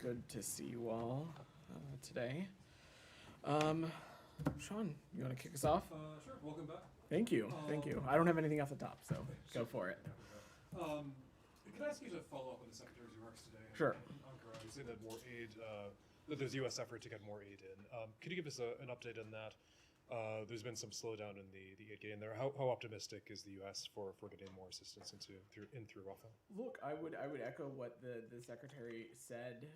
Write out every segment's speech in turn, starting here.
Good to see you all today. Sean, you want to kick us off? Sure. Welcome back. Thank you. Thank you. I don't have anything off the top, so go for it. Can I ask you to follow up on the Secretary's remarks today? Sure. Ankara, you say that more aid, that there's U.S. effort to get more aid in. Could you give us an update on that? There's been some slowdown in the aid getting there. How optimistic is the U.S. for getting more assistance through Rafah? Look, I would echo what the Secretary said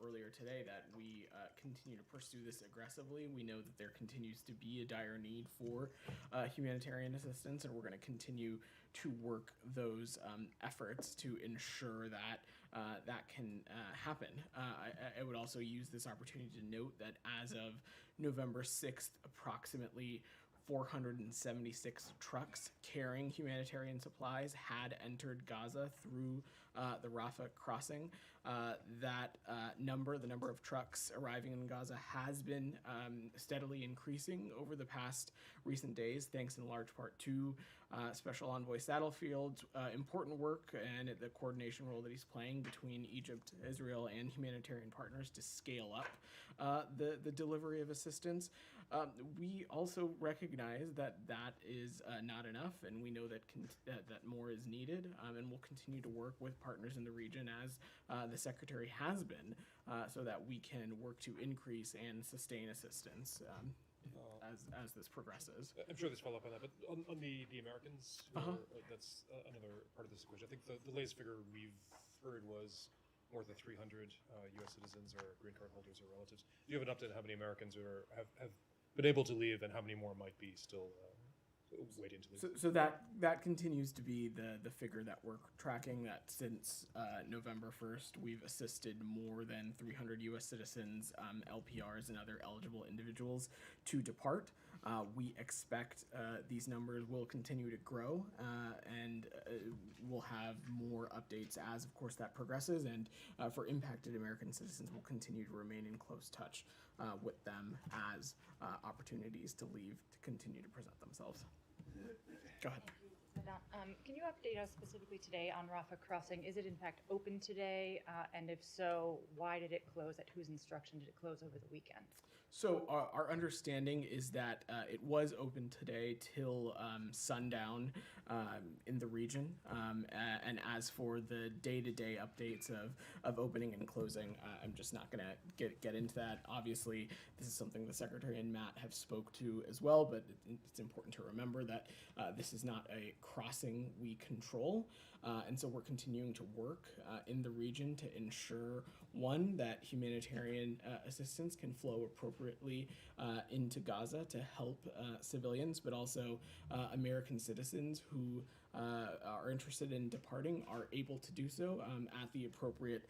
earlier today, that we continue to pursue this aggressively. We know that there continues to be a dire need for humanitarian assistance, and we're going to continue to work those efforts to ensure that that can happen. I would also use this opportunity to note that as of November 6th, approximately 476 trucks carrying humanitarian supplies had entered Gaza through the Rafah crossing. That number, the number of trucks arriving in Gaza, has been steadily increasing over the past recent days, thanks in large part to Special Envoy Satterfield's important work and the coordination role that he's playing between Egypt, Israel, and humanitarian partners to scale up the delivery of assistance. We also recognize that that is not enough, and we know that that more is needed, and we'll continue to work with partners in the region, as the Secretary has been, so that we can work to increase and sustain assistance as this progresses. I'm sure there's follow-up on that, but on the Americans, that's another part of this equation. I think the latest figure we've heard was more than 300 U.S. citizens or green card holders or relatives. Do you have an update on how many Americans have been able to leave, and how many more might be still waiting to leave? So that continues to be the figure that we're tracking, that since November 1st, we've assisted more than 300 U.S. citizens, LPRs, and other eligible individuals to depart. We expect these numbers will continue to grow, and we'll have more updates as, of course, that progresses. And for impacted American citizens, we'll continue to remain in close touch with them as opportunities to leave to continue to present themselves. Go ahead. Can you update us specifically today on Rafah crossing? Is it in fact open today? And if so, why did it close? At whose instruction did it close over the weekend? So our understanding is that it was open today till sundown in the region. And as for the day-to-day updates of opening and closing, I'm just not going to get into that. Obviously, this is something the Secretary and Matt have spoke to as well, but it's important to remember that this is not a crossing we control. And so we're continuing to work in the region to ensure, one, that humanitarian assistance can flow appropriately into Gaza to help civilians, but also American citizens who are interested in departing are able to do so at the appropriate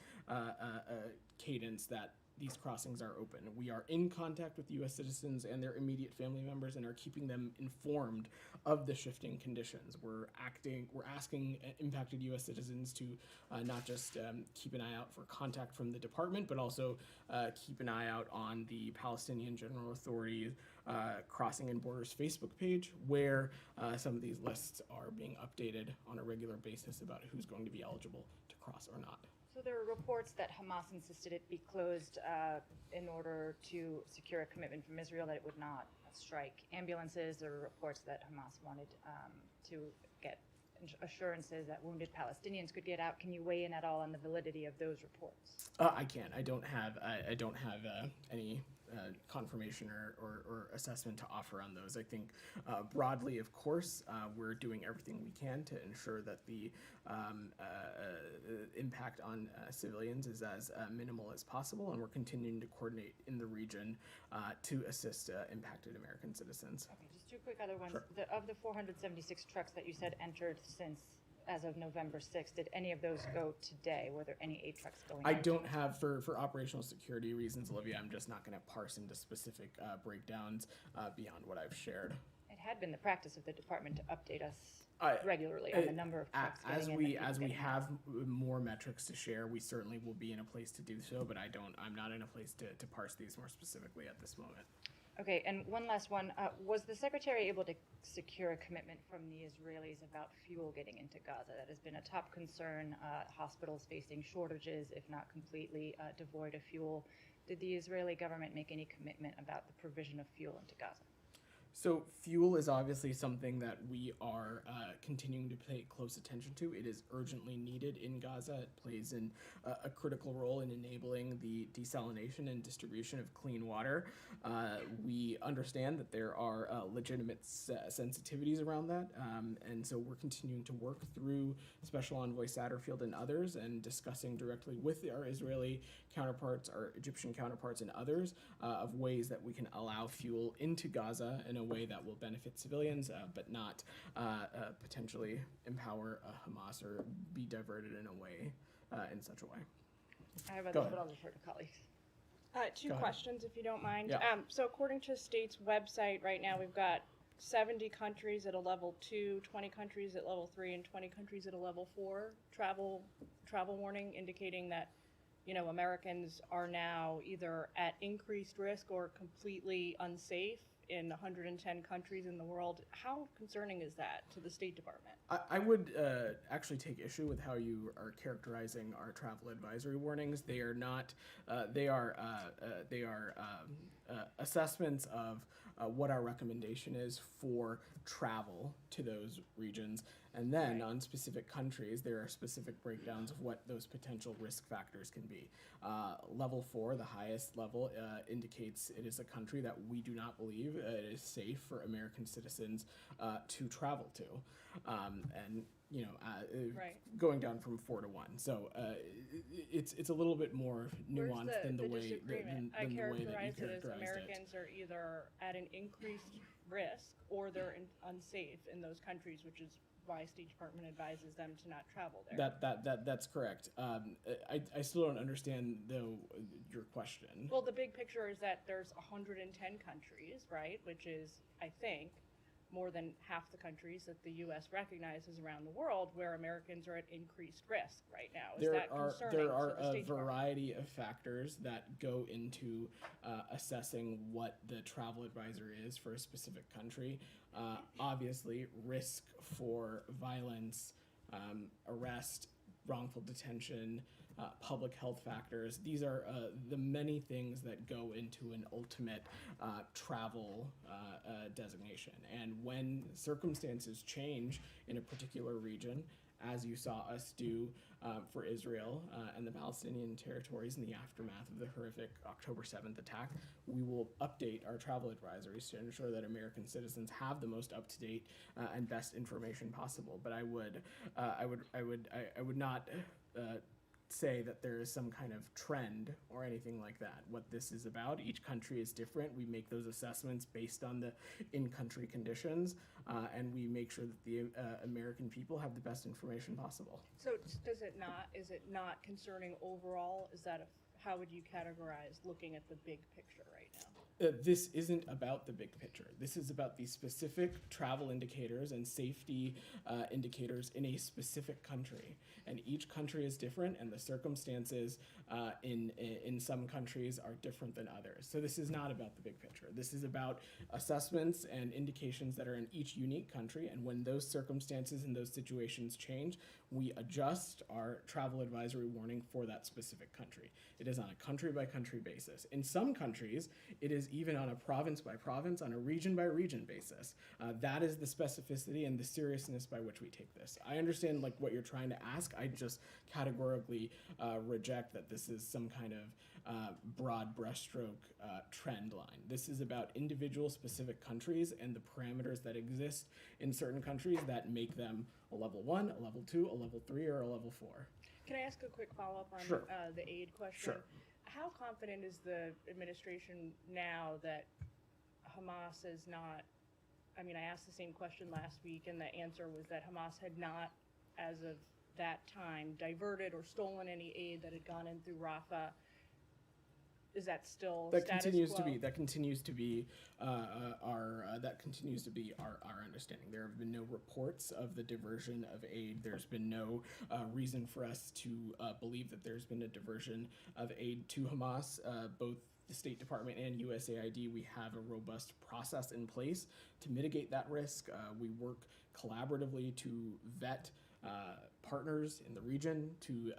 cadence that these crossings are open. We are in contact with U.S. citizens and their immediate family members and are keeping them informed of the shifting conditions. We're asking impacted U.S. citizens to not just keep an eye out for contact from the department, but also keep an eye out on the Palestinian General Authority Crossing and Borders Facebook page, where some of these lists are being updated on a regular basis about who's going to be eligible to cross or not. So there are reports that Hamas insisted it be closed in order to secure a commitment from Israel that it would not strike ambulances. There are reports that Hamas wanted to get assurances that wounded Palestinians could get out. Can you weigh in at all on the validity of those reports? I can't. I don't have any confirmation or assessment to offer on those. I think broadly, of course, we're doing everything we can to ensure that the impact on civilians is as minimal as possible, and we're continuing to coordinate in the region to assist impacted American citizens. Okay, just two quick other ones. Sure. Of the 476 trucks that you said entered since as of November 6th, did any of those go today? Were there any aid trucks going? I don't have, for operational security reasons, Olivia, I'm just not going to parse into specific breakdowns beyond what I've shared. It had been the practice of the department to update us regularly on the number of trucks as we have more metrics to share, we certainly will be in a place to do so, but I'm not in a place to parse these more specifically at this moment. Okay, and one last one. Was the Secretary able to secure a commitment from the Israelis about fuel getting into Gaza? That has been a top concern. Hospitals facing shortages, if not completely devoid of fuel. Did the Israeli government make any commitment about the provision of fuel into Gaza? So fuel is obviously something that we are continuing to pay close attention to. It is urgently needed in Gaza. It plays a critical role in enabling the desalination and distribution of clean water. We understand that there are legitimate sensitivities around that, and so we're continuing to work through Special Envoy Satterfield and others and discussing directly with our Israeli counterparts, our Egyptian counterparts, and others of ways that we can allow fuel into Gaza in a way that will benefit civilians, but not potentially empower Hamas or be diverted in a way, in such a way. I have Go others, but ahead. I'll defer to colleagues. Two Go ahead. questions, if you don't mind. Yeah. So according to the state's website right now, we've got 70 countries at a level 2, 20 countries at level 3, and 20 countries at a level 4 travel warning, indicating that, you know, Americans are now either at increased risk or completely unsafe in 110 countries in the world. How concerning is that to the State Department? I would actually take issue with how you are characterizing our travel advisory warnings. They are not. They are assessments of what our recommendation is for travel to those regions, and then Right. on specific countries, there are specific breakdowns of what those potential risk factors can be. Level 4, the highest level, indicates it is a country that we do not believe it is safe for American citizens to travel to. And you know, Right. going down from 4 to 1. So it's a little bit more nuanced Where's than the way disagreement? than I the way that you characterize it as characterized it. Americans are either at an increased risk or they're unsafe in those countries, which is why State Department advises them to not travel there. That's correct. I still don't understand though your question. Well, the big picture is that there's 110 countries, right, which is, I think, more than half the countries that the U.S. recognizes around the world where Americans are at increased risk right now. Is that concerning there to are the a State Department? variety of factors that go into assessing what the travel advisor is for a specific country. Obviously, risk for violence, arrest, wrongful detention, public health factors. These are the many things that go into an ultimate travel designation. And when circumstances change in a particular region, as you saw us do for Israel and the Palestinian territories in the aftermath of the horrific October 7th attack, we will update our travel advisories to ensure that American citizens have the most up-to-date and best information possible. But I would not say that there is some kind of trend or anything like that. What this is about, each country is different. We make those assessments based on the in-country conditions, and we make sure that the American people have the best information possible. So is it not concerning overall? How would you categorize looking at the big picture right now? This isn't about the big picture. This is about the specific travel indicators and safety indicators in a specific country. And each country is different, and the circumstances in some countries are different than others. So this is not about the big picture. This is about assessments and indications that are in each unique country, and when those circumstances and those situations change, we adjust our travel advisory warning for that specific country. It is on a country-by-country basis. In some countries, it is even on a province-by-province, on a region-by-region basis. That is the specificity and the seriousness by which we take this. I understand like what you're trying to ask. I just categorically reject that this is some kind of broad brushstroke trend line. This is about individual specific countries and the parameters that exist in certain countries that make them a level 1, a level 2, a level 3, or a level 4. Can I ask a quick follow-up on Sure. The aid question? Sure. How confident is the administration now that Hamas is not, I mean, I asked the same question last week, and the answer was that Hamas had not, as of that time, diverted or stolen any aid that had gone in through Rafah. is that still That status continues quo? to be that continues to be our understanding. There have been no reports of the diversion of aid. There's been no reason for us to believe that there's been a diversion of aid to Hamas. Both the State Department and USAID, we have a robust process in place to mitigate that risk. We work collaboratively to vet partners in the region, to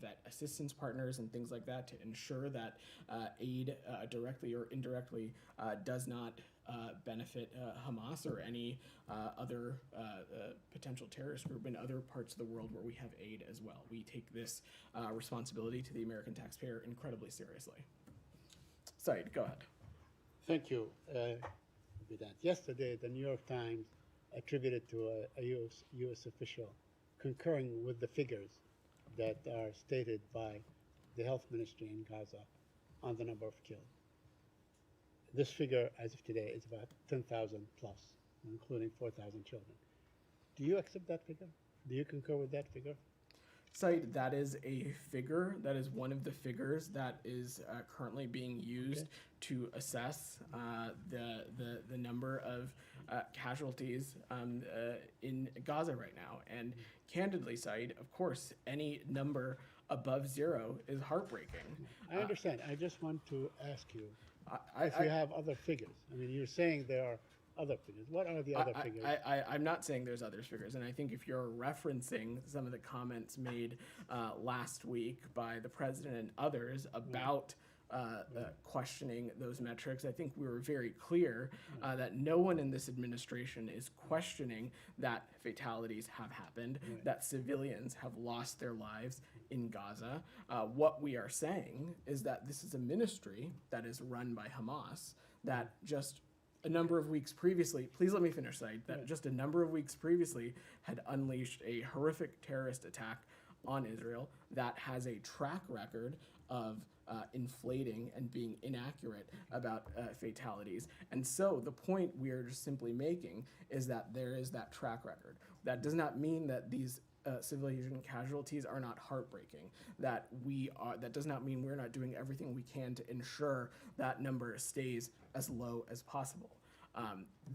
vet assistance partners and things like that, to ensure that aid directly or indirectly does not benefit Hamas or any other potential terrorist group in other parts of the world where we have aid as well. We take this responsibility to the American taxpayer incredibly seriously. Said, go ahead. Thank you, Vedant. Yesterday, the New York Times attributed to a U.S. official concurring with the figures that are stated by the health ministry in Gaza on the number of killed. This figure, as of today, is about 10,000 plus, including 4,000 children. Do you accept that figure? Do you concur with that figure? Said, that is a figure. That is one of the figures that is currently being used to assess the number of casualties in Gaza right now. And candidly, Said, of course, any number above zero is heartbreaking. I understand. I just want to ask you if you have other figures. I mean, you're saying there are other figures. What are the other figures? I'm not saying there's other figures, and I think if you're referencing some of the comments made last week by the president and others about questioning those metrics, I think we were very clear that no one in this administration is questioning that fatalities have happened, that civilians have lost their lives in Gaza. What we are saying is that this is a ministry that is run by Hamas that just a number of weeks previously, please let me finish, Said, that just a number of weeks previously had unleashed a horrific terrorist attack on Israel that has a track record of inflating and being inaccurate about fatalities. And so the point we are just simply making is that there is that track record. That does not mean that these civilian casualties are not heartbreaking. That does not mean we're not doing everything we can to ensure that number stays as low as possible.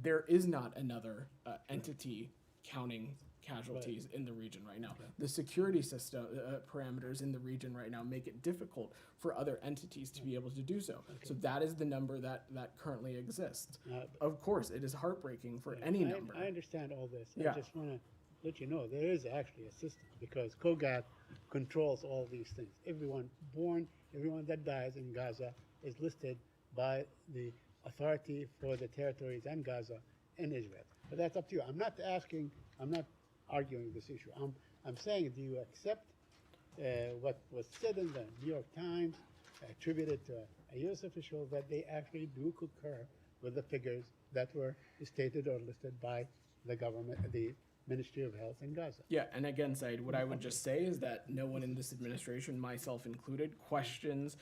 There is not another entity counting casualties in the region right now. The security system parameters in the region right now make it difficult for other entities to be able to do so. So that is the number that currently exists. Of course, it is heartbreaking for any number. I understand all this. Yeah. I just want to let you know there is actually a system because COGAT controls all these things. Everyone born, everyone that dies in Gaza is listed by the authority for the territories and Gaza in Israel. But that's up to you. I'm not arguing this issue. I'm saying, do you accept what was said in the New York Times, attributed to a U.S. official, that they actually do concur with the figures that were stated or listed by the government, the Ministry of Health in Gaza? Yeah, and again, Said, what I would just say is that no one in this administration, myself included, questions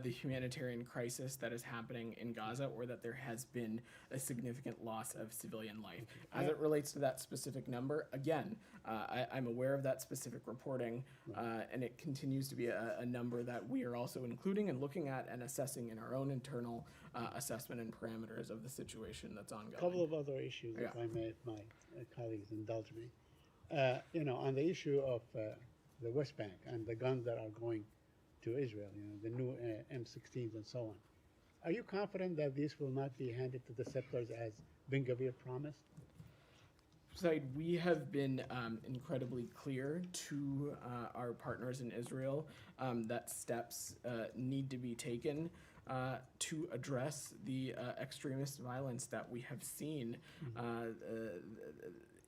the humanitarian crisis that is happening in Gaza or that there has been a significant loss of civilian life. As it relates to that specific number, again, I'm aware of that specific reporting, and it continues to be a number that we are also including and looking at and assessing in our own internal assessment and parameters of the situation that's ongoing. A couple of other issues, if I may, if my colleagues indulge me. On the issue of the West Bank and the guns that are going to Israel, the new M16s and so on. Are you confident that these will not be handed to the settlers as Ben-Gvir promised? Said, we have been incredibly clear to our partners in Israel that steps need to be taken to address the extremist violence that we have seen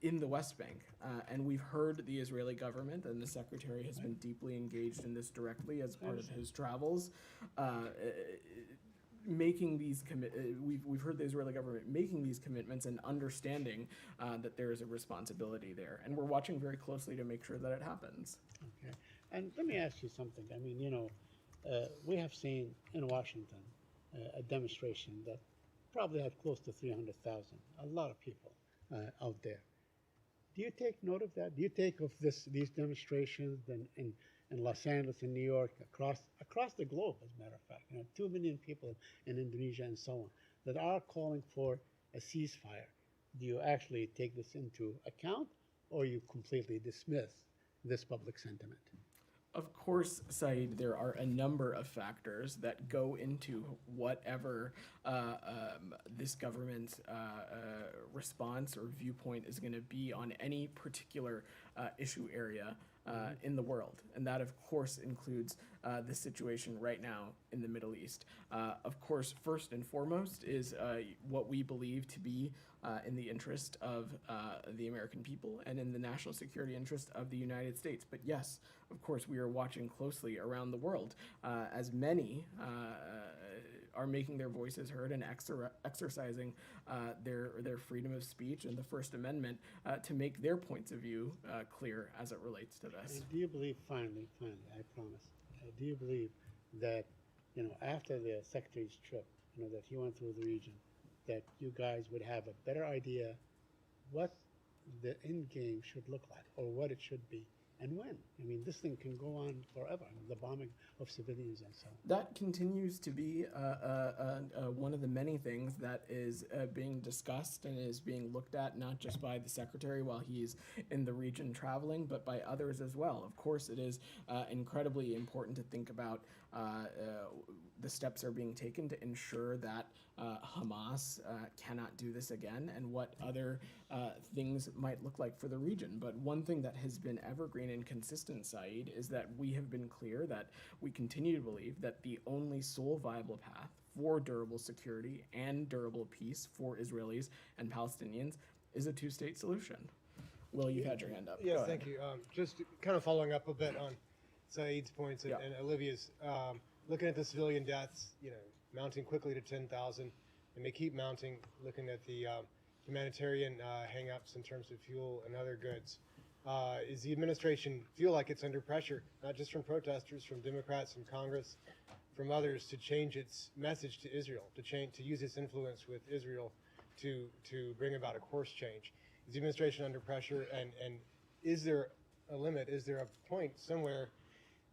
in the West Bank. And we've heard the Israeli government, and the Secretary has been deeply engaged in this directly as part of his travels, making these we've heard the Israeli government making these commitments and understanding that there is a responsibility there. And we're watching very closely to make sure that it happens. Okay. And let me ask you something. I mean, we have seen in Washington a demonstration that probably had close to 300,000, a lot of people out there. Do you take note of that? Do you take of these demonstrations in Los Angeles, in New York, across across the globe, as a matter of fact, 2 million people in Indonesia and so on, that are calling for a ceasefire. Do you actually take this into account, or you completely dismiss this public sentiment? Of course, Saeed, there are a number of factors that go into whatever this government's response or viewpoint is going to be on any particular issue area in the world. And that, of course, includes the situation right now in the Middle East. Of course, first and foremost is what we believe to be in the interest of the American people and in the national security interest of the United States. But yes, of course, we are watching closely around the world as many are making their voices heard and exercising their freedom of speech and the First Amendment to make their points of view clear as it relates to this. And do you believe, finally, I promise, do you believe that, after the Secretary's trip, that he went through the region, that you guys would have a better idea what the end game should look like or what it should be and when? I mean, this thing can go on forever, the bombing of civilians and so on. That continues to be one of the many things that is being discussed and is being looked at, not just by the Secretary while he's in the region traveling, but by others as well. Of course, it is incredibly important to think about the steps are being taken to ensure that Hamas cannot do this again, and what other things might look like for the region. But one thing that has been evergreen and consistent, Saeed, is that we have been clear that we continue to believe that the only sole viable path for durable security and durable peace for Israelis and Palestinians is a two-state solution. Will, you've had your hand up. Yes, Go thank ahead. you. Just kind of following up a bit on Saeed's points and, Yeah. and Olivia's, looking at the civilian deaths, mounting quickly to 10,000, and they keep mounting, looking at the humanitarian hang-ups in terms of fuel and other goods. Is the administration feel like it's under pressure, not just from protesters, from Democrats, from Congress, from others, to change its message to Israel, to use its influence with Israel to bring about a course change? Is the administration under pressure, and is there a limit? Is there a point somewhere,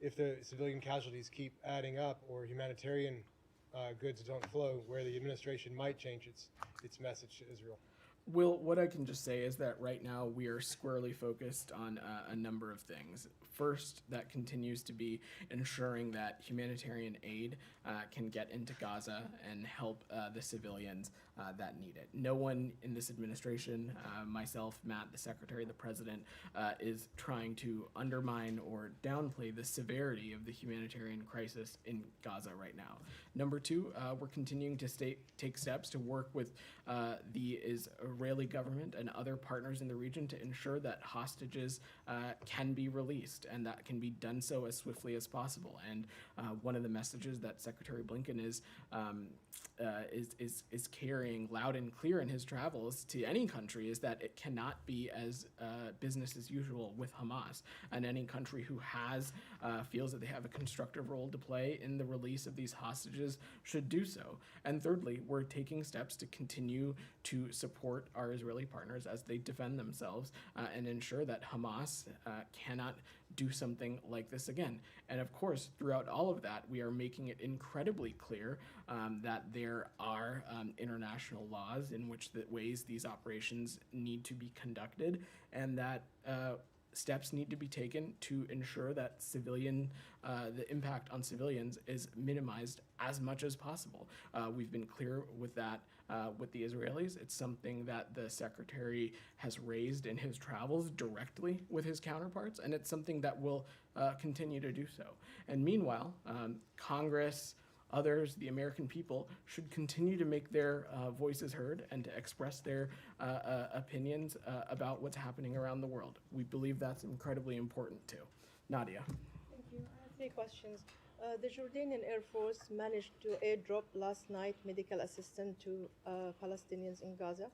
if the civilian casualties keep adding up or humanitarian goods don't flow, where the administration might change its message to Israel? Will, what I can just say is that right now we are squarely focused on a number of things. First, that continues to be ensuring that humanitarian aid can get into Gaza and help the civilians that need it. No one in this administration, myself, Matt, the Secretary, the President, is trying to undermine or downplay the severity of the humanitarian crisis in Gaza right now. Number two, we're continuing to take steps to work with the Israeli government and other partners in the region to ensure that hostages can be released, and that can be done so as swiftly as possible. And one of the messages that Secretary Blinken is carrying loud and clear in his travels to any country is that it cannot be as business as usual with Hamas, and any country who feels that they have a constructive role to play in the release of these hostages should do so. And thirdly, we're taking steps to continue to support our Israeli partners as they defend themselves and ensure that Hamas cannot do something like this again. And of course, throughout all of that, we are making it incredibly clear that there are international laws in which the ways these operations need to be conducted, and that steps need to be taken to ensure that the impact on civilians is minimized as much as possible. We've been clear with that with the Israelis. It's something that the Secretary has raised in his travels directly with his counterparts, and it's something that will continue to do so. And meanwhile, Congress, others, the American people, should continue to make their voices heard and to express their opinions about what's happening around the world. We believe that's incredibly important too. Nadia. Thank you. I have three questions. The Jordanian Air Force managed to airdrop last night medical assistance to Palestinians in Gaza.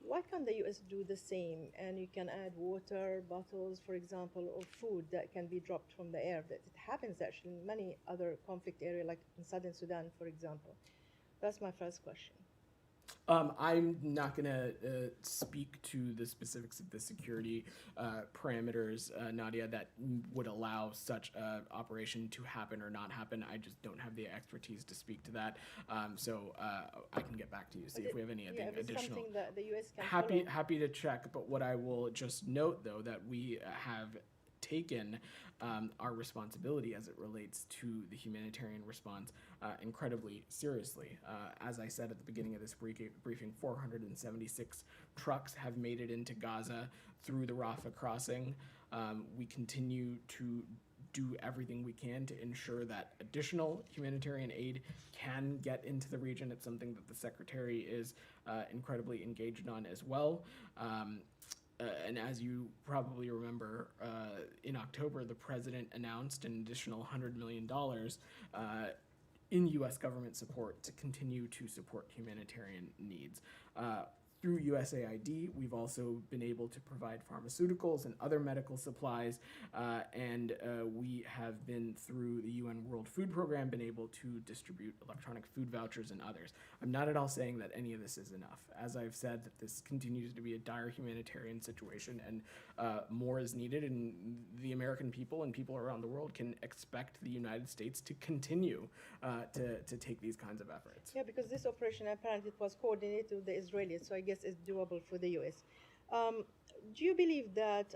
Why can't the U.S. do the same? And you can add water bottles, for example, or food that can be dropped from the air. That it happens actually in many other conflict areas, like in southern Sudan, for example. That's my first question. I'm not going to speak to the specifics of the security parameters, Nadia, that would allow such an operation to happen or not happen. I just don't have the expertise to speak to that. So I can get back to you, see if we have anything if it's additional. something that the U.S. can Happy, follow. happy to check, but what I will just note, though, that we have taken our responsibility as it relates to the humanitarian response incredibly seriously. As I said at the beginning of this briefing, 476 trucks have made it into Gaza through the Rafah crossing. We continue to do everything we can to ensure that additional humanitarian aid can get into the region. It's something that the Secretary is incredibly engaged on as well. And as you probably remember, in October, the president announced an additional $100 million in U.S. government support to continue to support humanitarian needs. Through USAID, we've also been able to provide pharmaceuticals and other medical supplies, and we have been, through the UN World Food Program, been able to distribute electronic food vouchers and others. I'm not at all saying that any of this is enough. As I've said, that this continues to be a dire humanitarian situation, and more is needed, and the American people and people around the world can expect the United States to continue to take these kinds of efforts. Yeah, because this operation apparently it was coordinated with the Israelis, so I guess it's doable for the U.S. Do you believe that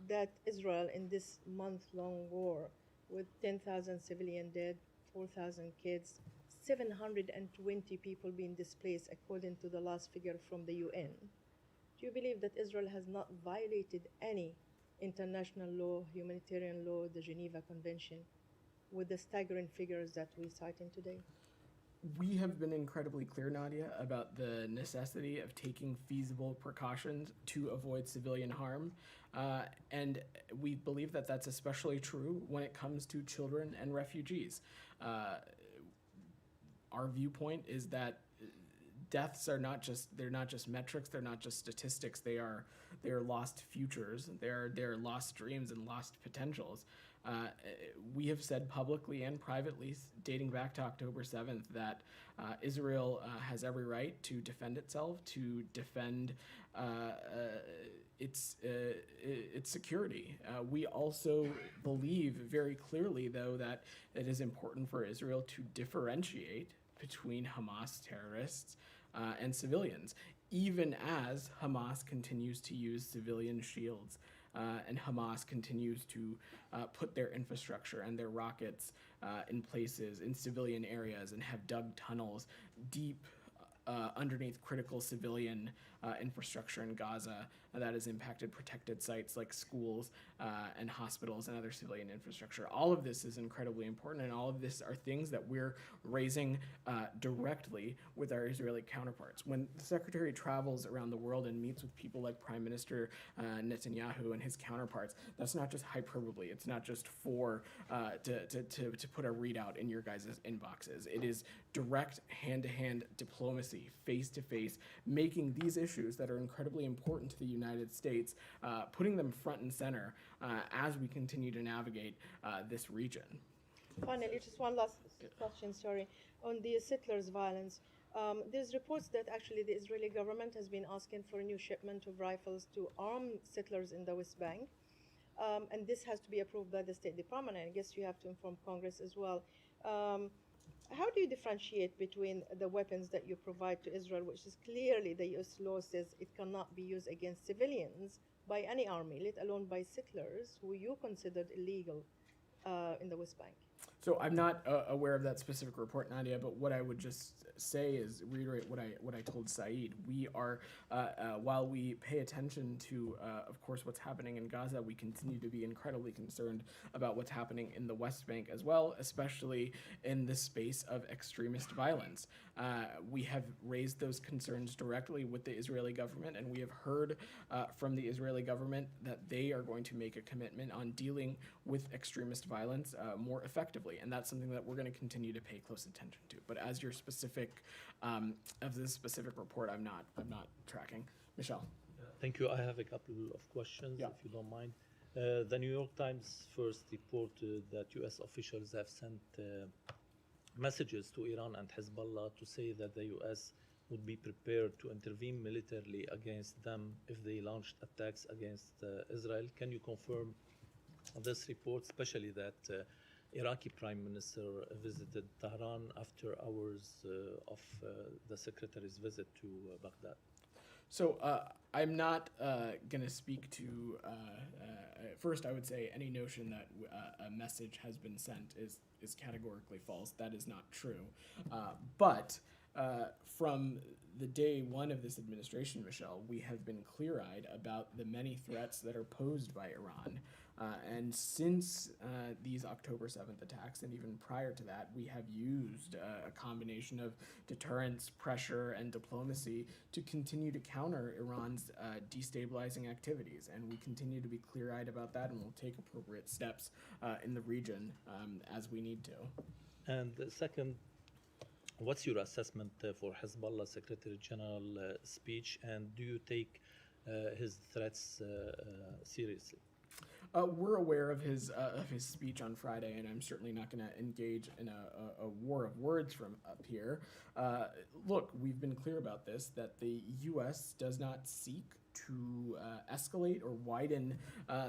that Israel, in this month-long war, with 10,000 civilian dead, 4,000 kids, 720 people being displaced, according to the last figure from the UN, do you believe that Israel has not violated any international law, humanitarian law, the Geneva Convention, with the staggering figures that we're citing today? We have been incredibly clear, Nadia, about the necessity of taking feasible precautions to avoid civilian harm. And we believe that that's especially true when it comes to children and refugees. Our viewpoint is that deaths are not just metrics, they're not just statistics, they are lost futures, they're lost dreams and lost potentials. We have said publicly and privately, dating back to October 7th, that Israel has every right to defend itself, to defend its security. We also believe very clearly, though, that it is important for Israel to differentiate between Hamas terrorists and civilians, even as Hamas continues to use civilian shields. And Hamas continues to put their infrastructure and their rockets in places, in civilian areas, and have dug tunnels deep underneath critical civilian infrastructure in Gaza that has impacted protected sites like schools and hospitals and other civilian infrastructure. All of this is incredibly important, and all of this are things that we're raising directly with our Israeli counterparts. When the Secretary travels around the world and meets with people like Prime Minister Netanyahu and his counterparts, that's not just hyperbole. It's not just for to put a readout in your guys' inboxes. It is direct hand-to-hand diplomacy, face-to-face, making these issues that are incredibly important to the United States, putting them front and center as we continue to navigate this region. Finally, just one last question, sorry. On the settlers' violence, there's reports that actually the Israeli government has been asking for a new shipment of rifles to arm settlers in the West Bank. And this has to be approved by the State Department, and I guess you have to inform Congress as well. How do you differentiate between the weapons that you provide to Israel, which is clearly the U.S. law says it cannot be used against civilians by any army, let alone by settlers who you considered illegal in the West Bank? So I'm not aware of that specific report, Nadia, but what I would just say is reiterate what I told Saeed. We are, while we pay attention to, of course, what's happening in Gaza, we continue to be incredibly concerned about what's happening in the West Bank as well, especially in the space of extremist violence. We have raised those concerns directly with the Israeli government, and we have heard from the Israeli government that they are going to make a commitment on dealing with extremist violence more effectively, and that's something that we're going to continue to pay close attention to. But as your specific of this specific report, I'm not tracking. Michelle. Thank you. I have a couple of questions, Yeah. if you don't mind. The New York Times first reported that U.S. officials have sent messages to Iran and Hezbollah to say that the U.S. would be prepared to intervene militarily against them if they launched attacks against Israel. Can you confirm this report, especially that Iraqi Prime Minister visited Tehran after hours of the Secretary's visit to Baghdad? So I'm not going to speak to, first I would say any notion that a message has been sent is categorically false. That is not true. But from the day one of this administration, Michelle, we have been clear-eyed about the many threats that are posed by Iran. And since these October 7th attacks, and even prior to that, we have used a combination of deterrence, pressure, and diplomacy to continue to counter Iran's destabilizing activities. And we continue to be clear-eyed about that, and we'll take appropriate steps in the region as we need to. And second, what's your assessment for Hezbollah Secretary General speech, and do you take his threats seriously? We're aware of his speech on Friday, and I'm certainly not going to engage in a war of words from up here. Look, we've been clear about this, that the U.S. does not seek to escalate or widen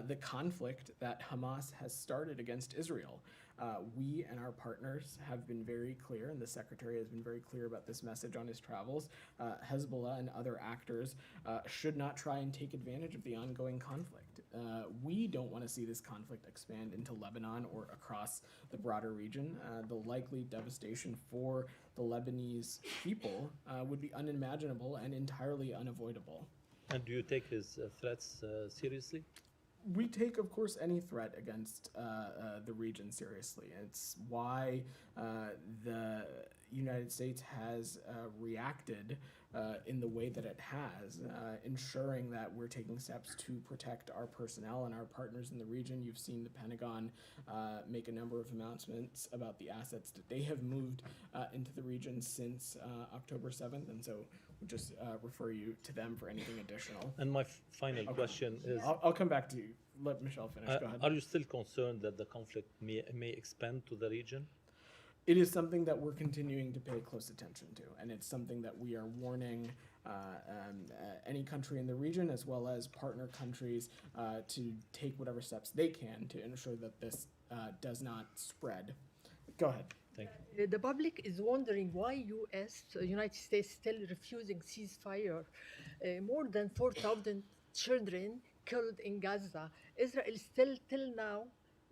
the conflict that Hamas has started against Israel. We and our partners have been very clear, and the Secretary has been very clear about this message on his travels. Hezbollah and other actors should not try and take advantage of the ongoing conflict. We don't want to see this conflict expand into Lebanon or across the broader region. The likely devastation for the Lebanese people would be unimaginable and entirely unavoidable. And do you take his threats seriously? We take, of course, any threat against the region seriously. It's why the United States has reacted in the way that it has, ensuring that we're taking steps to protect our personnel and our partners in the region. You've seen the Pentagon make a number of announcements about the assets that they have moved into the region since October 7th, and so we'll just refer you to them for anything additional. And my final question is... I'll come back to you. Let Michelle finish. Go ahead. Are you still concerned that the conflict may expand to the region? It is something that we're continuing to pay close attention to, and it's something that we are warning any country in the region as well as partner countries to take whatever steps they can to ensure that this does not spread. Go ahead. Thank you. The public is wondering why United States, still refusing ceasefire. More than 4,000 children killed in Gaza. Israel still till now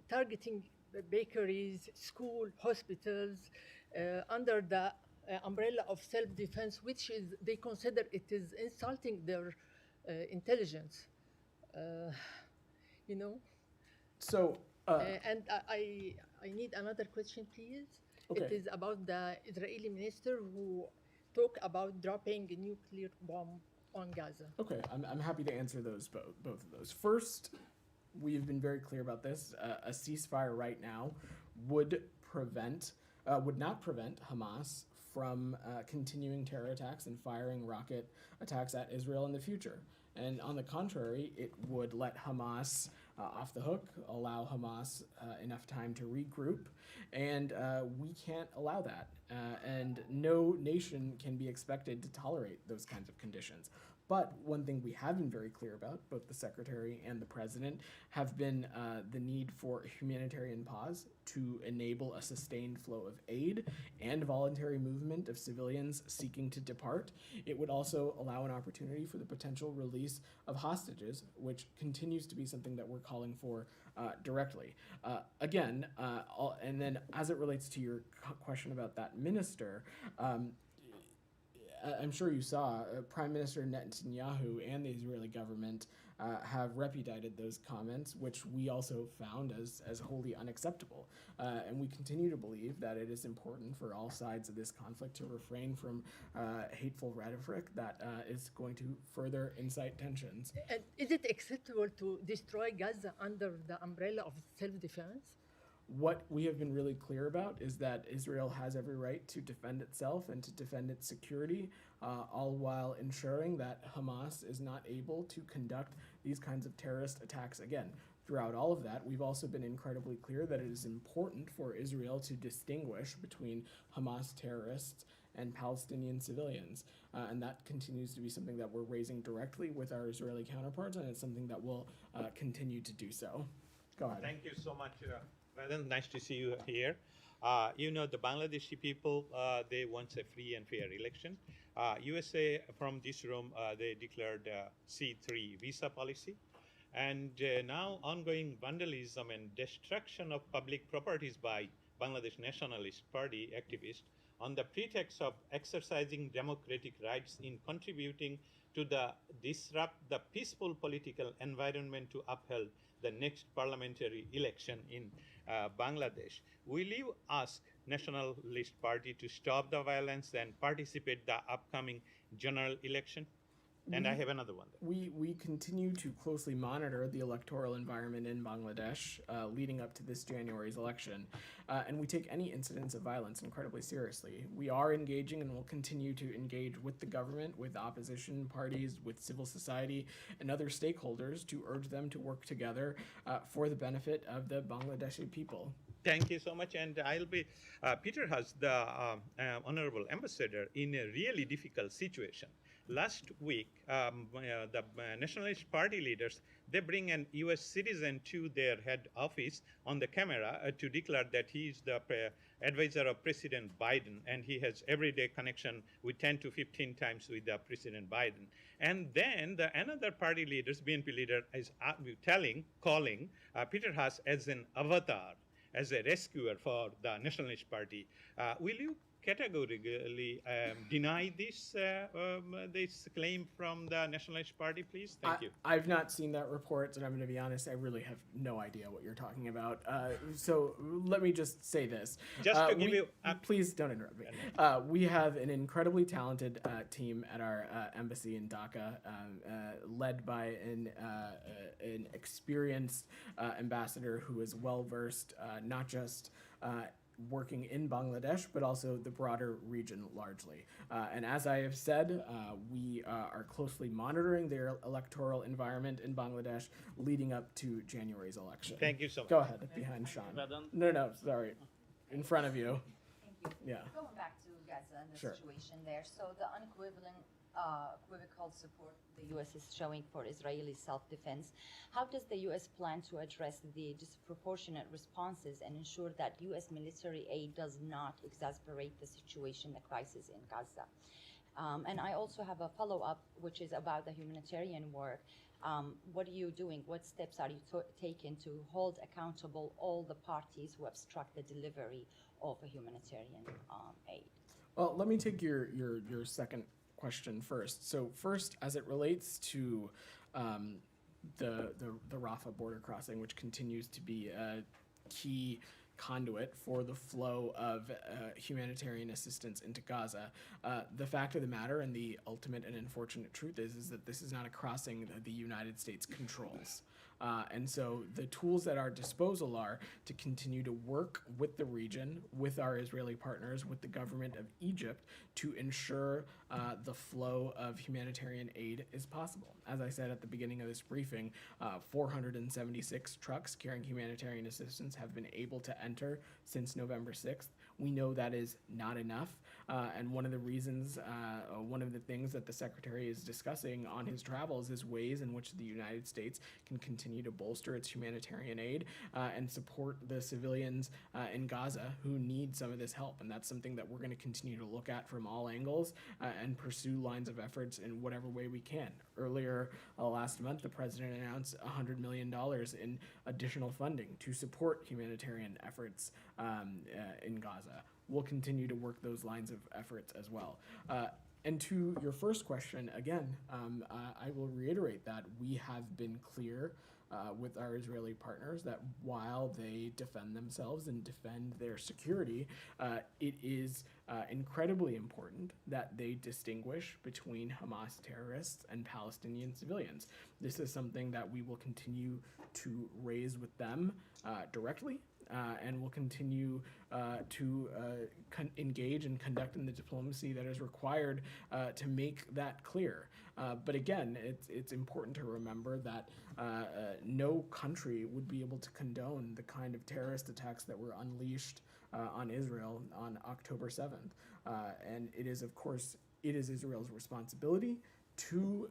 targeting bakeries, school, hospitals under the umbrella of self-defense, which is they consider it is insulting their intelligence. You know. So. And I need another question, please. Okay. It is about the Israeli minister who talked about dropping a nuclear bomb on Gaza. Okay, I'm happy to answer those both of those. First, we've been very clear about this. A ceasefire right now would not prevent Hamas from continuing terror attacks and firing rocket attacks at Israel in the future. And on the contrary, it would let Hamas off the hook, allow Hamas enough time to regroup, and we can't allow that. And no nation can be expected to tolerate those kinds of conditions. But one thing we have been very clear about, both the Secretary and the President, have been the need for a humanitarian pause to enable a sustained flow of aid and voluntary movement of civilians seeking to depart. It would also allow an opportunity for the potential release of hostages, which continues to be something that we're calling for directly. And then as it relates to your question about that minister, I'm sure you saw Prime Minister Netanyahu and the Israeli government have repudiated those comments, which we also found as wholly unacceptable. And we continue to believe that it is important for all sides of this conflict to refrain from hateful rhetoric that is going to further incite tensions. And is it acceptable to destroy Gaza under the umbrella of self-defense? What we have been really clear about is that Israel has every right to defend itself and to defend its security, all while ensuring that Hamas is not able to conduct these kinds of terrorist attacks again. Throughout all of that, we've also been incredibly clear that it is important for Israel to distinguish between Hamas terrorists and Palestinian civilians. And that continues to be something that we're raising directly with our Israeli counterparts, and it's something that will continue to do so. Go ahead. Thank you so much, Vedant. Nice to see you here. The Bangladeshi people, they want a free and fair election. USA, from this room, they declared C3 visa policy. And now ongoing vandalism and destruction of public properties by Bangladesh Nationalist Party activists on the pretext of exercising democratic rights in contributing to disrupt the peaceful political environment to uphold the next parliamentary election in Bangladesh. Will you ask Nationalist Party to stop the violence and participate the upcoming general election? And I have another one there. We continue to closely monitor the electoral environment in Bangladesh leading up to this January's election, and we take any incidents of violence incredibly seriously. We are engaging and will continue to engage with the government, with opposition parties, with civil society, and other stakeholders to urge them to work together for the benefit of the Bangladeshi people. Thank you so much. And I'll be, Peter has the Honorable Ambassador in a really difficult situation. Last week, the Nationalist Party leaders, they bring an U.S. citizen to their head office on the camera to declare that he is the advisor of President Biden, and he has everyday connection with 10 to 15 times with President Biden. And then another party leaders, BNP leader, is calling Peter Haas as an avatar, as a rescuer for the Nationalist Party. Will you categorically deny this claim from the Nationalist Party, please? Thank you. I've not seen that report, and I'm going to be honest, I really have no idea what you're talking about. So let me just say this. Just to give you... please don't interrupt me. We have an incredibly talented team at our embassy in Dhaka, led by an experienced ambassador who is well-versed, not just working in Bangladesh, but also the broader region largely. And as I have said, we are closely monitoring the electoral environment in Bangladesh leading up to January's election. Thank you so much. Go ahead, behind Sean. No, sorry. In front of you. Thank you. Yeah. Going back to Gaza and the Sure. situation there, so the unequivocal support the U.S. is showing for Israeli self-defense, how does the U.S. plan to address the disproportionate responses and ensure that U.S. military aid does not exacerbate the situation, the crisis in Gaza? And I also have a follow-up, which is about the humanitarian work. What are you doing? What steps are you taking to hold accountable all the parties who obstruct the delivery of a humanitarian aid? Well, let me take your second question first. So first, as it relates to the Rafah border crossing, which continues to be a key conduit for the flow of humanitarian assistance into Gaza, the fact of the matter and the ultimate and unfortunate truth is that this is not a crossing that the United States controls. And so the tools at our disposal are to continue to work with the region, with our Israeli partners, with the government of Egypt to ensure the flow of humanitarian aid is possible. As I said at the beginning of this briefing, 476 trucks carrying humanitarian assistance have been able to enter since November 6th. We know that is not enough. And one of the reasons, one of the things that the Secretary is discussing on his travels is ways in which the United States can continue to bolster its humanitarian aid and support the civilians in Gaza who need some of this help. And that's something that we're going to continue to look at from all angles and pursue lines of efforts in whatever way we can. Earlier last month, the President announced $100 million in additional funding to support humanitarian efforts in Gaza. We'll continue to work those lines of efforts as well. And to your first question, again, I will reiterate that we have been clear with our Israeli partners that while they defend themselves and defend their security, it is incredibly important that they distinguish between Hamas terrorists and Palestinian civilians. This is something that we will continue to raise with them directly and will continue to engage and conduct in the diplomacy that is required to make that clear. But again, it's important to remember that no country would be able to condone the kind of terrorist attacks that were unleashed on Israel on October 7th. And it is, of course, it is Israel's responsibility to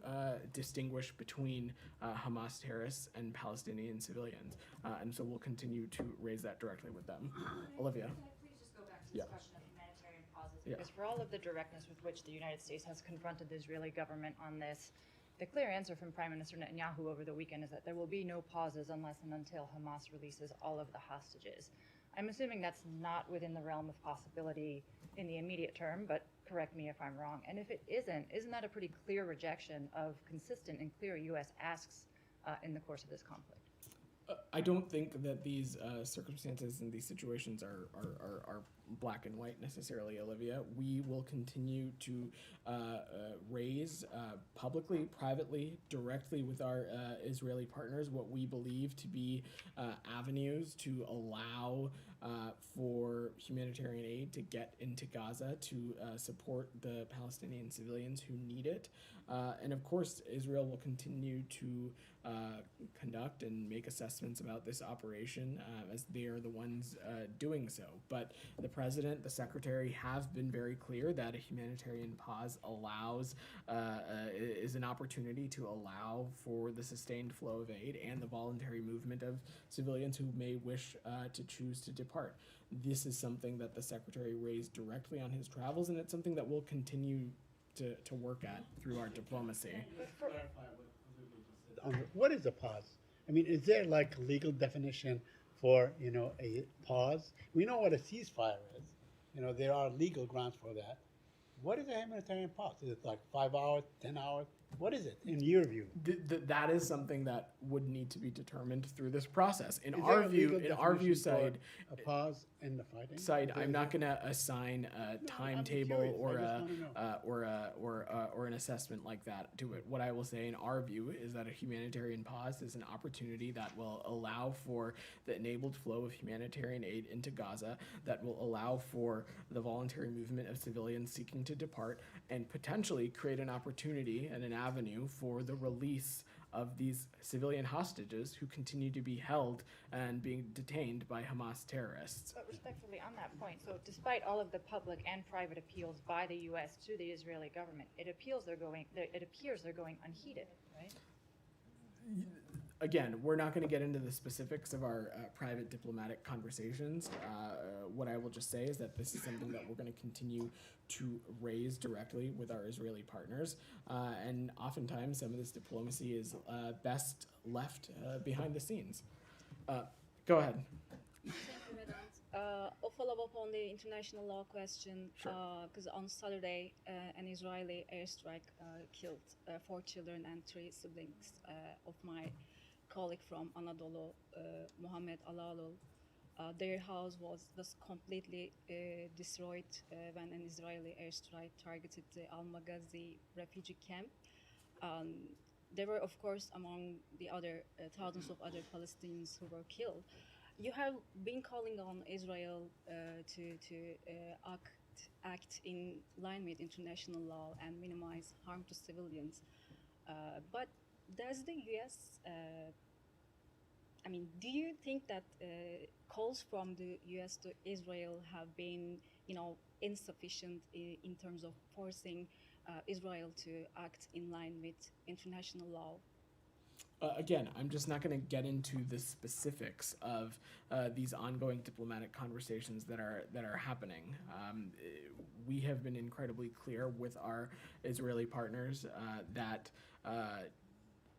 distinguish between Hamas terrorists and Palestinian civilians. And so we'll continue to raise that directly with them. Olivia. Can I please just go back to Yeah. this question of humanitarian pauses? Yeah. Because for all of the directness with which the United States has confronted the Israeli government on this, the clear answer from Prime Minister Netanyahu over the weekend is that there will be no pauses unless and until Hamas releases all of the hostages. I'm assuming that's not within the realm of possibility in the immediate term, but correct me if I'm wrong. And if it isn't that a pretty clear rejection of consistent and clear U.S. asks in the course of this conflict? I don't think that these circumstances and these situations are black and white necessarily, Olivia. We will continue to raise publicly, privately, directly with our Israeli partners what we believe to be avenues to allow for humanitarian aid to get into Gaza to support the Palestinian civilians who need it. And of course, Israel will continue to conduct and make assessments about this operation as they are the ones doing so. But the president, the secretary have been very clear that a humanitarian pause allows, is an opportunity to allow for the sustained flow of aid and the voluntary movement of civilians who may wish to choose to depart. This is something that the secretary raised directly on his travels, and it's something that we'll continue to work at through our diplomacy. What is a pause? I mean, is there like a legal definition for, a pause? We know what a ceasefire is. There are legal grounds for that. What is a humanitarian pause? Is it like 5 hours, 10 hours? What is it in your view? That is something that would need to be determined through this process. In Is our there a view, legal in our view definition for side, a pause in the fighting? I'm not going to assign a timetable curious. or I just wanna or an assessment like that to it. What I will say in our view is that a humanitarian pause is an opportunity that will allow for the enabled flow of humanitarian aid into Gaza, that will allow for the voluntary movement of civilians seeking to depart, and potentially create an opportunity and an avenue for the release of these civilian hostages who continue to be held and being detained by Hamas terrorists. But respectfully on that point, so despite all of the public and private appeals by the U.S. to the Israeli government, it appears they're going unheeded, right? Again, we're not going to get into the specifics of our private diplomatic conversations. What I will just say is that this is something that we're going to continue to raise directly with our Israeli partners. And oftentimes, some of this diplomacy is best left behind the scenes. Go ahead. Thank you, Vedant. A follow-up on the international law question, because on Saturday, an Israeli airstrike killed 4 children and 3 siblings of my colleague from Anadolu, Mohammed Alalul. Their house was completely destroyed when an Israeli airstrike targeted the Al-Maghazi refugee camp. There were, of course, among the other thousands of other Palestinians who were killed. You have been calling on Israel to act in line with international law and minimize harm to civilians. But does the U.S. Do you think that calls from the U.S. to Israel have been, insufficient in terms of forcing Israel to act in line with international law? Again, I'm just not going to get into the specifics of these ongoing diplomatic conversations that are happening. We have been incredibly clear with our Israeli partners that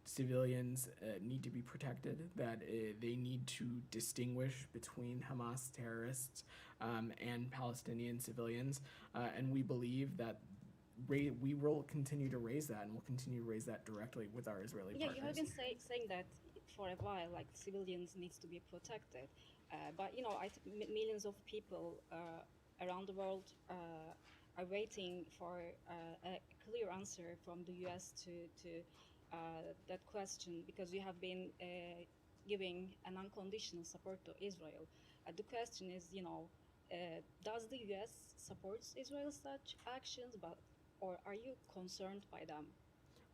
civilians need to be protected, that they need to distinguish between Hamas terrorists and Palestinian civilians, and we believe that we will continue to raise that, and we'll continue to raise that directly with our Israeli partners. You have been saying that for a while, like civilians needs to be protected, but millions of people around the world are waiting for a clear answer from the U.S. to that question, because we have been giving an unconditional support to Israel. The question is, does the U.S. supports Israel's such actions, or are you concerned by them?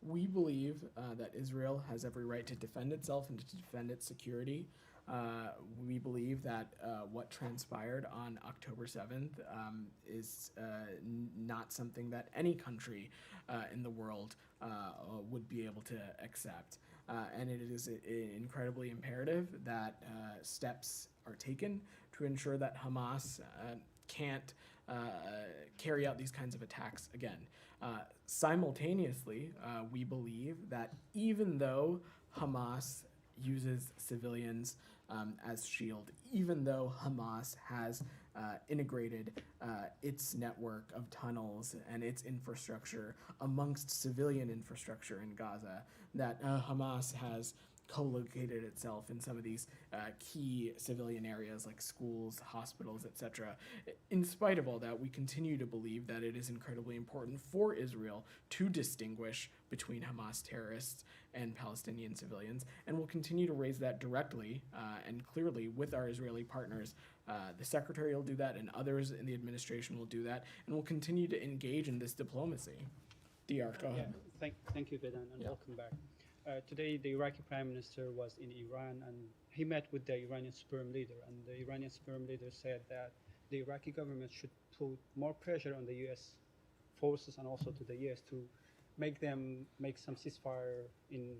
We believe that Israel has every right to defend itself and to defend its security. We believe that what transpired on October 7th is not something that any country in the world would be able to accept. And it is incredibly imperative that steps are taken to ensure that Hamas can't carry out these kinds of attacks again. Simultaneously, we believe that even though Hamas uses civilians as shield, even though Hamas has integrated its network of tunnels and its infrastructure amongst civilian infrastructure in Gaza, that Hamas has co-located itself in some of these key civilian areas like schools, hospitals, etc. In spite of all that, we continue to believe that it is incredibly important for Israel to distinguish between Hamas terrorists and Palestinian civilians, and we'll continue to raise that directly and clearly with our Israeli partners. The Secretary will do that, and others in the administration will do that, and we'll continue to engage in this diplomacy. Dr. Go ahead. Thank you, Vedant, and welcome back. Today, the Iraqi Prime Minister was in Iran, and he met with the Iranian Supreme Leader, and the Iranian Supreme Leader said that the Iraqi government should put more pressure on the U.S. forces and also to the U.S. to make them make some ceasefire in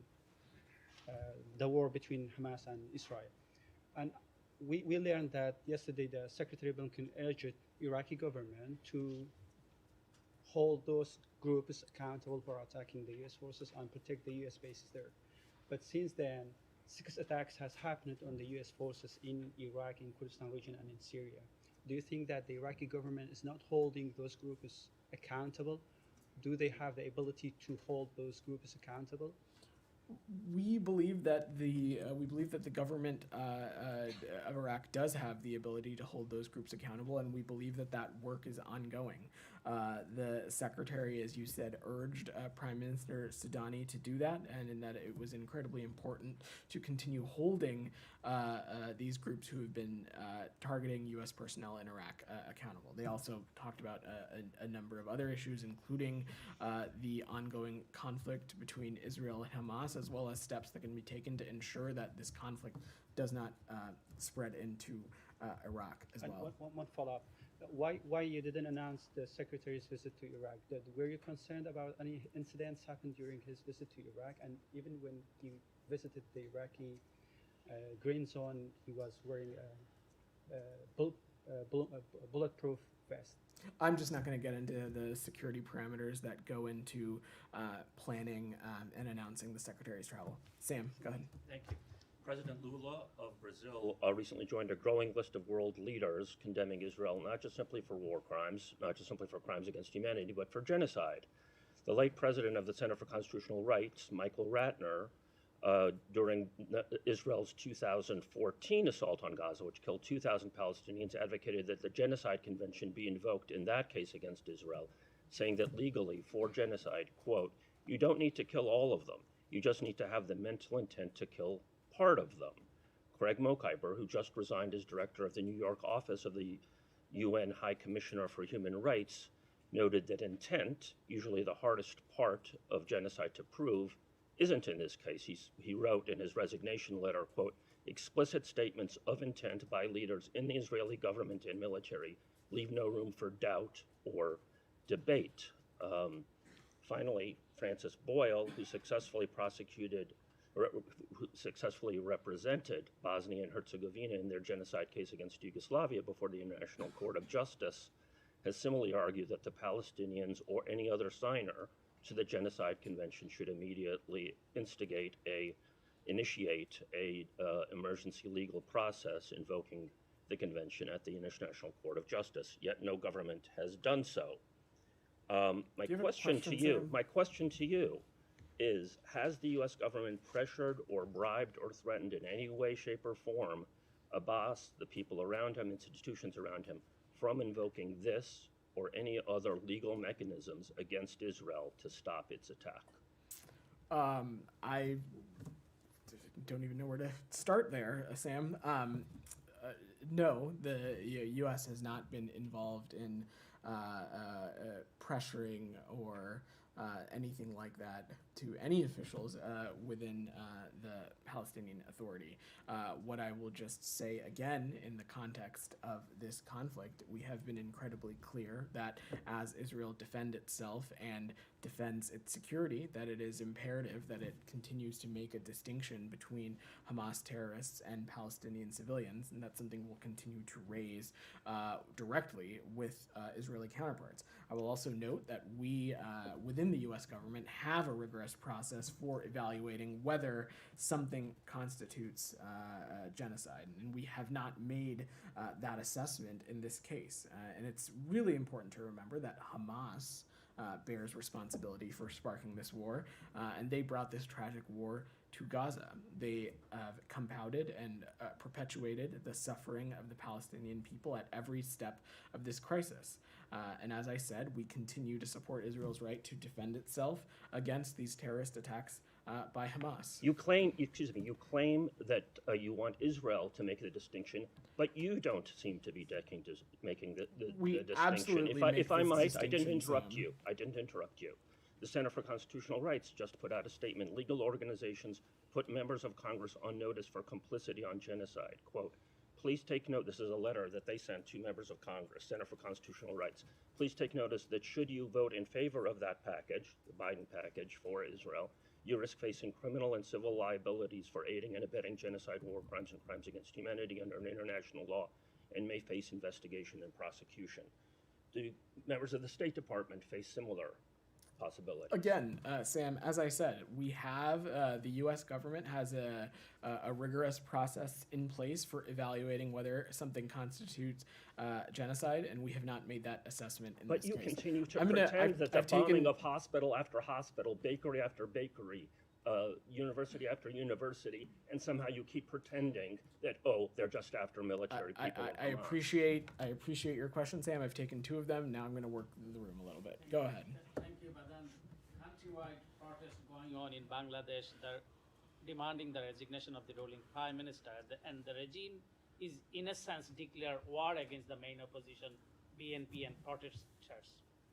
the war between Hamas and Israel. And we learned that yesterday the Secretary Blinken urged Iraqi government to hold those groups accountable for attacking the U.S. forces and protect the U.S. bases there. But since then, 6 attacks has happened on the U.S. forces in Iraq, in Kurdistan region, and in Syria. Do you think that the Iraqi government is not holding those groups accountable? Do they have the ability to hold those groups accountable? We believe that the government of Iraq does have the ability to hold those groups accountable, and we believe that that work is ongoing. The Secretary, as you said, urged Prime Minister Sudani to do that, and in that it was incredibly important to continue holding these groups who have been targeting U.S. personnel in Iraq accountable. They also talked about a number of other issues, including the ongoing conflict between Israel and Hamas, as well as steps that can be taken to ensure that this conflict does not spread into Iraq as well. One follow-up. Why you didn't announce the Secretary's visit to Iraq? Were you concerned about any incidents happened during his visit to Iraq? And even when he visited the Iraqi green zone, he was wearing a bulletproof vest. I'm just not going to get into the security parameters that go into planning and announcing the Secretary's travel. Sam, go ahead. Thank you. President Lula of Brazil recently joined a growing list of world leaders condemning Israel, not just simply for war crimes, not just simply for crimes against humanity, but for genocide. The late president of the Center for Constitutional Rights, Michael Ratner, during Israel's 2014 assault on Gaza, which killed 2,000 Palestinians, advocated that the Genocide Convention be invoked in that case against Israel, saying that legally, for genocide, quote, you don't need to kill all of them. You just need to have the mental intent to kill part of them. Craig Mokhiber, who just resigned as director of the New York office of the UN High Commissioner for Human Rights, noted that intent, usually the hardest part of genocide to prove, isn't in this case. He wrote in his resignation letter, quote, explicit statements of intent by leaders in the Israeli government and military leave no room for doubt or debate. Finally, Francis Boyle, who successfully represented Bosnia and Herzegovina in their genocide case against Yugoslavia before the International Court of Justice, has similarly argued that the Palestinians or any other signer to the Genocide Convention should immediately initiate a emergency legal process invoking the convention at the International Court of Justice. Yet no government has done so. My question to you is, has the U.S. government pressured or bribed or threatened in any way, shape, or form Abbas, the people around him, institutions around him, from invoking this or any other legal mechanisms against Israel to stop its attack? I don't even know where to start there, Sam. No, the U.S. has not been involved in pressuring or anything like that to any officials within the Palestinian Authority. What I will just say again in the context of this conflict, we have been incredibly clear that as Israel defends itself and defends its security, that it is imperative that it continues to make a distinction between Hamas terrorists and Palestinian civilians, and that's something we'll continue to raise directly with Israeli counterparts. I will also note that we, within the U.S. government, have a rigorous process for evaluating whether something constitutes genocide, and we have not made that assessment in this case. And it's really important to remember that Hamas bears responsibility for sparking this war, and they brought this tragic war to Gaza. They have compounded and perpetuated the suffering of the Palestinian people at every step of this crisis. And as I said, we continue to support Israel's right to defend itself against these terrorist attacks by Hamas. You claim that you want Israel to make the distinction, but you don't seem to be making the distinction. Absolutely If I might, I didn't interrupt you. I didn't interrupt you. The Center for Constitutional Rights just put out a statement. Legal organizations put members of Congress on notice for complicity on genocide. Quote, please take note, this is a letter that they sent to members of Congress, Center for Constitutional Rights. Please take notice that should you vote in favor of that package, the Biden package for Israel, you risk facing criminal and civil liabilities for aiding and abetting genocide, war crimes, and crimes against humanity under international law, and may face investigation and prosecution. Do members of the State Department face similar possibility? Again, Sam, as I said, we have the U.S. government has a rigorous process in place for evaluating whether something constitutes genocide, and we have not made that assessment in this case. But you continue to pretend that the bombing of hospital after hospital, bakery after bakery, university after university, and somehow you keep pretending that, oh, they're just after military people. I appreciate your question, Sam. I've taken two of them. Now I'm going to work the room a little bit. Go ahead. Thank you, Vedant. Countrywide protests going on in Bangladesh. They're demanding the resignation of the ruling prime minister, and the regime is, in a sense, declare war against the main opposition, BNP, and protesters.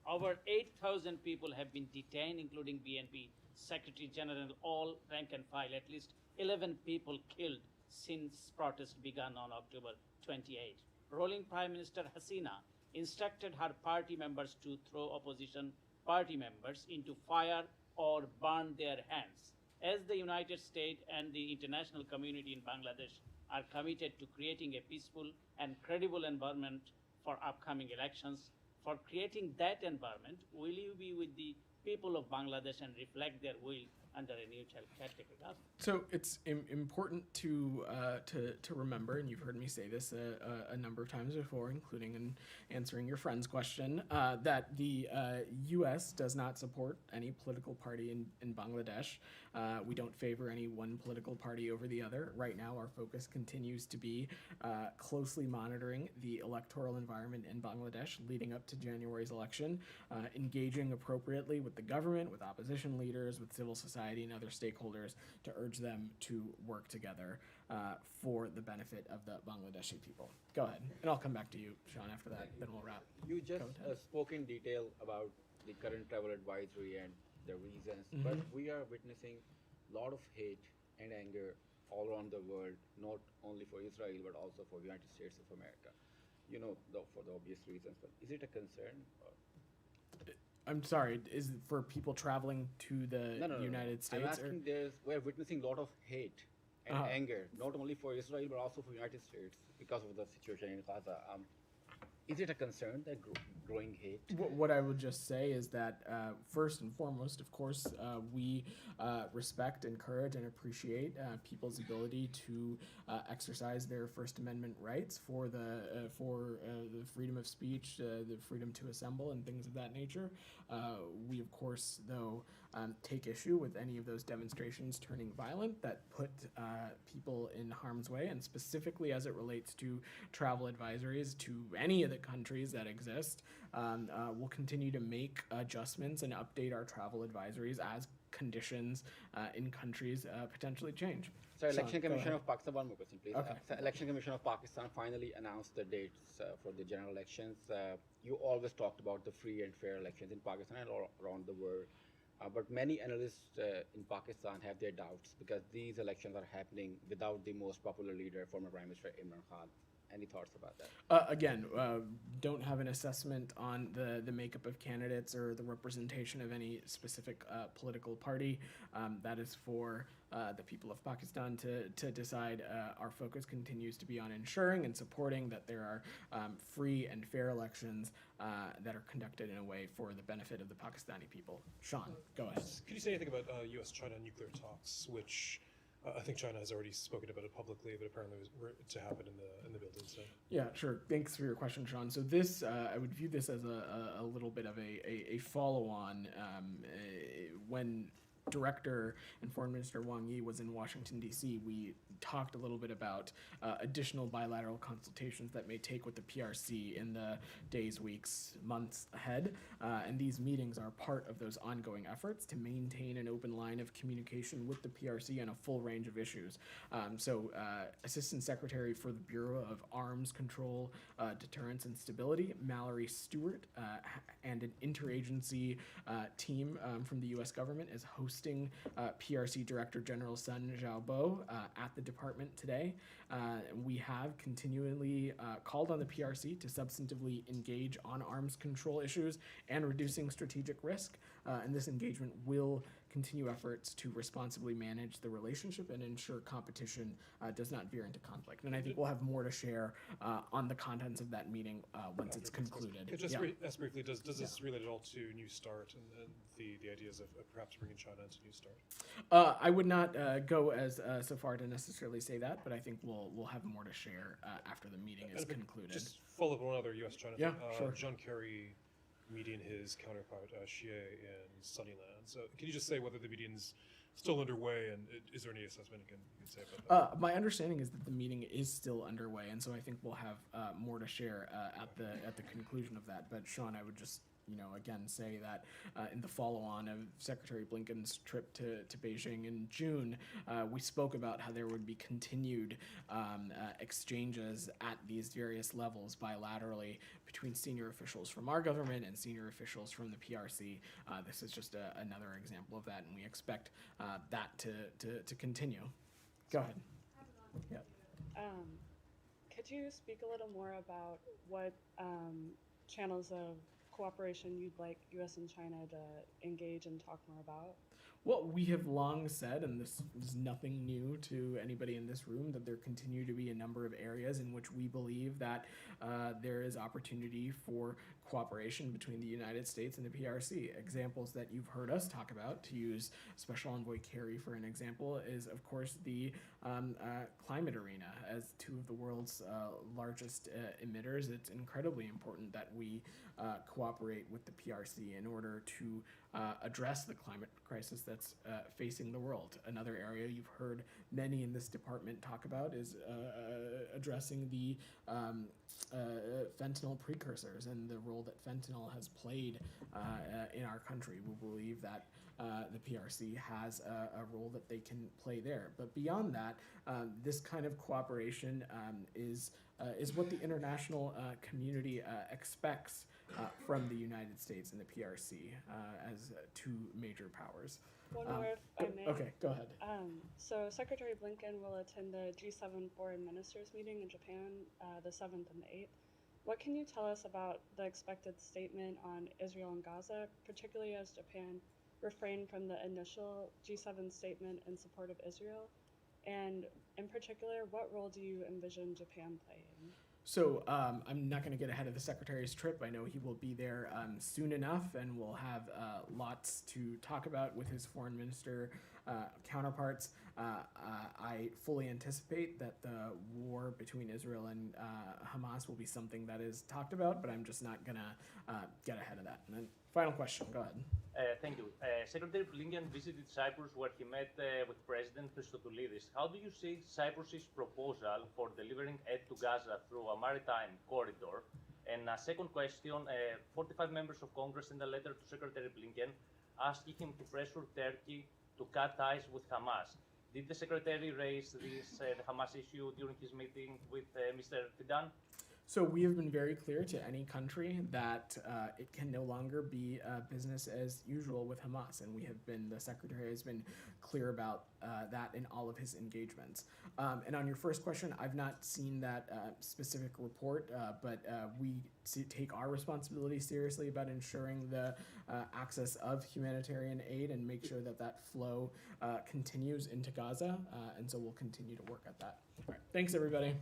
Over 8,000 people have been detained, including BNP Secretary General, all rank and file. At least 11 people killed since protests began on October 28. Ruling Prime Minister Hasina instructed her party members to throw opposition party members into fire or burn their hands. As the United States and the international community in Bangladesh are committed to creating a peaceful and credible environment for upcoming elections, for creating that environment, will you be with the people of Bangladesh and reflect their will under a neutral category? So it's important to remember, and you've heard me say this a number of times before, including in answering your friend's question, that the U.S. does not support any political party in Bangladesh. We don't favor any one political party over the other. Right now, our focus continues to be closely monitoring the electoral environment in Bangladesh leading up to January's election, engaging appropriately with the government, with opposition leaders, with civil society, and other stakeholders to urge them to work together for the benefit of the Bangladeshi people. Go ahead, and I'll come back to you, Sean, after that, then we'll wrap. You just spoke in detail about the current travel advisory and the reasons, but we are witnessing a lot of hate and anger all around the world, not only for Israel, but also for the United States of America. You know, for the obvious reasons, but is it a concern? I'm sorry, is it for people traveling to the United States? I'm asking, we're witnessing a lot of hate and anger, not only for Israel, but also for the United States because of the situation in Gaza. Is it a concern, that growing hate? What I would just say is that first and foremost, of course, we respect, encourage, and appreciate people's ability to exercise their First Amendment rights for the freedom of speech, the freedom to assemble, and things of that nature. We, of course, though, take issue with any of those demonstrations turning violent that put people in harm's way, and specifically as it relates to travel advisories to any of the countries that exist. We'll continue to make adjustments and update our travel advisories as conditions in countries potentially change. So Sean, Election go Commission ahead. of Pakistan, one more question, please. Okay. So Election Commission of Pakistan finally announced the dates for the general elections. You always talked about the free and fair elections in Pakistan and all around the world. But many analysts in Pakistan have their doubts because these elections are happening without the most popular leader, former Prime Minister Imran Khan. Any thoughts about that? Again, don't have an assessment on the makeup of candidates or the representation of any specific political party. That is for the people of Pakistan to decide. Our focus continues to be on ensuring and supporting that there are free and fair elections that are conducted in a way for the benefit of the Pakistani people. Sean, go ahead. Could you say anything about U.S.-China nuclear talks, which I think China has already spoken about it publicly, but apparently were to happen in the building. So. Yeah, sure. Thanks for your question, Sean. So this, I would view this as a little bit of a follow-on when Director and Foreign Minister Wang Yi was in Washington, D.C., we talked a little bit about additional bilateral consultations that may take with the PRC in the days, weeks, months ahead. And these meetings are part of those ongoing efforts to maintain an open line of communication with the PRC on a full range of issues. Assistant Secretary for the Bureau of Arms Control, Deterrence and Stability, Mallory Stewart, and an interagency team from the U.S. government is hosting PRC Director General Sun Xiaobo at the department today. We have continually called on the PRC to substantively engage on arms control issues and reducing strategic risk. And this engagement will continue efforts to responsibly manage the relationship and ensure competition does not veer into conflict. And I think we'll have more to share on the contents of that meeting once it's concluded. Just ask briefly, does this relate at all to New START and the ideas of perhaps bringing China into New START? I would not go as so far to necessarily say that, but I think we'll have more to share after the meeting is concluded. Just follow up on another U.S.-China thing. Sure. John Kerry meeting his counterpart Xie in Sunnyland. So can you just say whether the meeting's still underway, and is there any assessment you can say about that? My understanding is that the meeting is still underway, and so I think we'll have more to share at the conclusion of that. But Sean, I would just again say that in the follow-on of Secretary Blinken's trip to Beijing in June, we spoke about how there would be continued exchanges at these various levels bilaterally between senior officials from our government and senior officials from the PRC. This is just another example of that, and we expect that to continue. Go ahead. Yeah. Could you speak a little more about what channels of cooperation you'd like U.S. and China to engage and talk more about? Well, we have long said, and this is nothing new to anybody in this room, that there continue to be a number of areas in which we believe that there is opportunity for cooperation between the United States and the PRC. Examples that you've heard us talk about, to use Special Envoy Kerry for an example, is of course the climate arena. As two of the world's largest emitters, it's incredibly important that we cooperate with the PRC in order to address the climate crisis that's facing the world. Another area you've heard many in this department talk about is addressing the fentanyl precursors and the role that fentanyl has played in our country. We believe that the PRC has a role that they can play there. But beyond that, this kind of cooperation is what the international community expects from the United States and the PRC as two major powers. One more, if I may. Okay, go ahead. So Secretary Blinken will attend the G7 Foreign Ministers meeting in Japan the 7th and the 8th. What can you tell us about the expected statement on Israel and Gaza, particularly as Japan refrained from the initial G7 statement in support of Israel? And in particular, what role do you envision Japan playing? So I'm not going to get ahead of the Secretary's trip. I know he will be there soon enough, and we'll have lots to talk about with his foreign minister counterparts. I fully anticipate that the war between Israel and Hamas will be something that is talked about, but I'm just not going to get ahead of that. And then final question, go ahead. Thank you. Secretary Blinken visited Cyprus where he met with President Christodoulidis. How do you see Cyprus's proposal for delivering aid to Gaza through a maritime corridor? And a second question, 45 members of Congress in a letter to Secretary Blinken asking him to pressure Turkey to cut ties with Hamas. Did the Secretary raise this the Hamas issue during his meeting with Mr. Fidan? So we have been very clear to any country that it can no longer be business as usual with Hamas, and the Secretary has been clear about that in all of his engagements. And on your first question, I've not seen that specific report, but we take our responsibility seriously about ensuring the access of humanitarian aid and make sure that that flow continues into Gaza, and so we'll continue to work at that. All right, thanks everybody.